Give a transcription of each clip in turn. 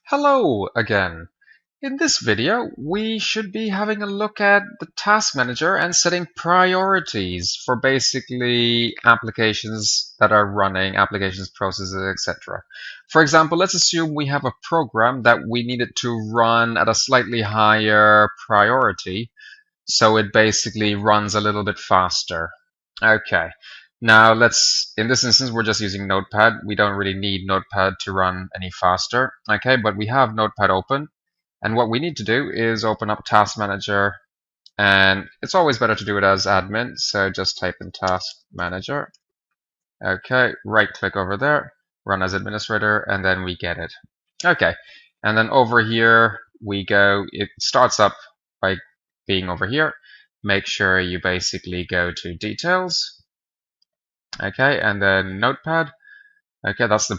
Hello again. In this video, we should be having a look at the task manager and setting priorities for basically applications that are running, applications, processes, etc. For example, let's assume we have a program that we needed to run at a slightly higher priority, so it basically runs a little bit faster. Okay. Now in this instance, we're just using Notepad. We don't really need Notepad to run any faster. Okay, but we have Notepad open. And what we need to do is open up Task Manager. And it's always better to do it as admin. So just type in Task Manager. Okay, right click over there, run as administrator, and then we get it. Okay, and then over here we go. It starts up by being over here. Make sure you basically go to Details. Okay, and then Notepad. Okay, that's the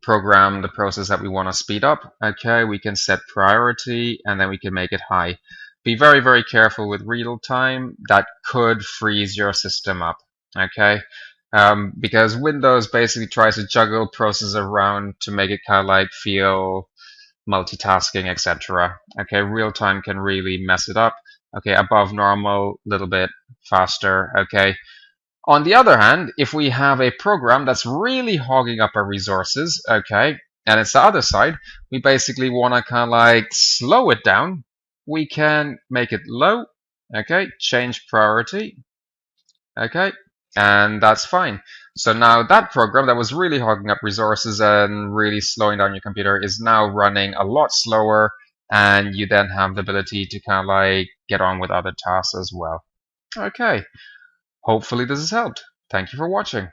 program, the process that we want to speed up. Okay, we can set priority and then we can make it high. Be very, very careful with real time. That could freeze your system up. Okay, because Windows basically tries to juggle processes around to make it kind of like feel multitasking, etc. Okay, real time can really mess it up. Okay, above normal, little bit faster. Okay. On the other hand, if we have a program that's really hogging up our resources, okay, and it's the other side, we basically want to kind of like slow it down. We can make it low, okay, change priority, okay, and that's fine. So now that program that was really hogging up resources and really slowing down your computer is now running a lot slower, and you then have the ability to kind of like get on with other tasks as well. Okay. Hopefully this has helped. Thank you for watching.